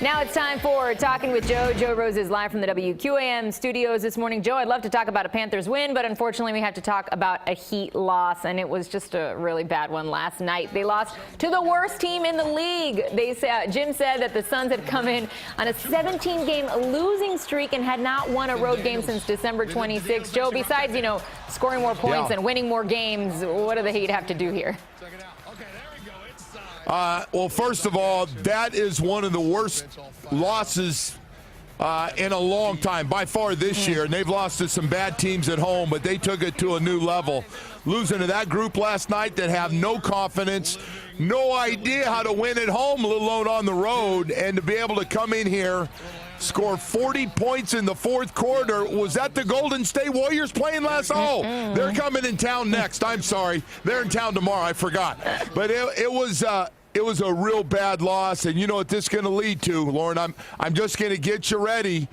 Now it's time for Talking with Joe. Joe Rose is live from the WQAM studios this morning. Joe, I'd love to talk about a Panthers win, but unfortunately we have to talk about a Heat loss, and it was just a really bad one last night. They lost to the worst team in the league. Jim said that the Suns had come in on a 17-game losing streak and had not won a road game since December 26. Joe, besides, scoring more points and winning more games, what do the Heat have to do here? Well, first of all, that is one of the worst losses in a long time, by far this year. And they've lost to some bad teams at home, but they took it to a new level. Losing to that group last night that have no confidence, no idea how to win at home, let alone on the road, and to be able to come in here, score 40 points in the fourth quarter. Was that the Golden State Warriors playing last? Oh, they're coming in town next. I'm sorry. They're in town tomorrow. I forgot. But it was a real bad loss, and you know what this is going to lead to, Lauren. I'm just going to get you ready.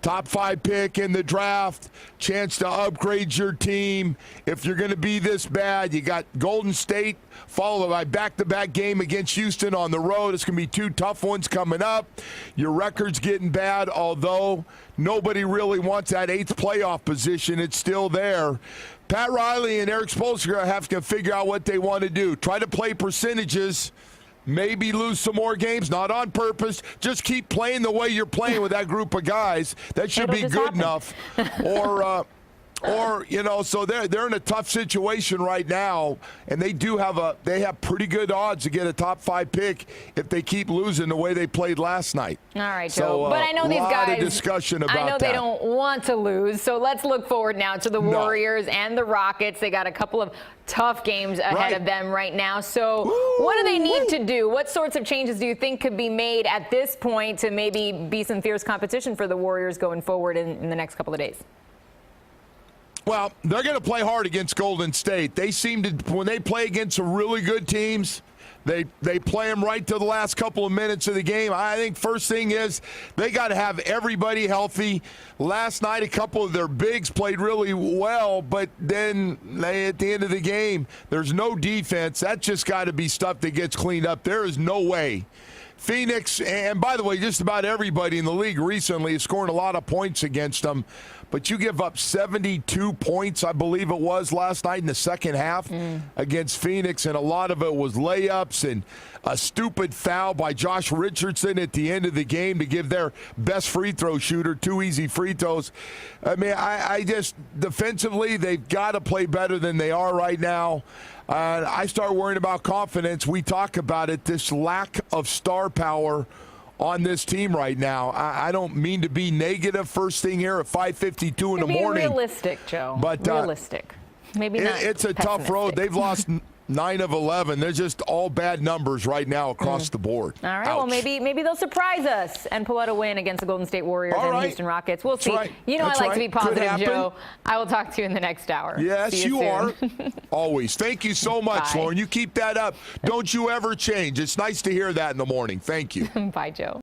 Top 5 pick in the draft, chance to upgrade your team. If you're going to be this bad, you got Golden State followed by back-to-back game against Houston on the road. It's going to be 2 tough ones coming up. Your record's getting bad, although nobody really wants that 8th playoff position. It's still there. Pat Riley and Eric Spoelstra have to figure out what they want to do. Try to play percentages. Maybe lose some more games, not on purpose. Just keep playing the way you're playing with that group of guys. That should be good enough. So they're in a tough situation right now, and they have pretty good odds to get a top 5 pick if they keep losing the way they played last night. All right, Joe. But I know these guys. A lot of discussion about that. I know they don't want to lose, so let's look forward now to the Warriors and the Rockets. They got a couple of tough games ahead of them right now. So what do they need to do? What sorts of changes do you think could be made at this point to maybe be some fierce competition for the Warriors going forward in the next couple of days? Well, they're going to play hard against Golden State. They seem to, when they play against some really good teams, they play them right to the last couple of minutes of the game. I think first thing is they got to have everybody healthy. Last night, a couple of their bigs played really well, but then at the end of the game, there's no defense. That's just got to be stuff that gets cleaned up. There is no way. Phoenix, and by the way, just about everybody in the league recently is scoring a lot of points against them. But you give up 72 points, I believe it was, last night in the second half against Phoenix, and a lot of it was layups and a stupid foul by Josh Richardson at the end of the game to give their best free throw shooter 2 easy free throws. I mean, I just, defensively, they've got to play better than they are right now. I start worrying about confidence. We talk about it, this lack of star power on this team right now. I don't mean to be negative first thing here at 5:52 in the morning. Be realistic, Joe. But realistic. Maybe not. It's a tough road. They've lost 9 of 11. They're just all bad numbers right now across the board. All right. Ouch. Well, maybe they'll surprise us and pull out a win against the Golden State Warriors and Houston Rockets. We'll see. Right. You know, That's I like to be positive, Joe. I will talk to you in the next hour. Yes, you are. Always. Thank you so much, Bye. Lauren. You keep that up. Don't you ever change. It's nice to hear that in the morning. Thank you. Bye, Joe.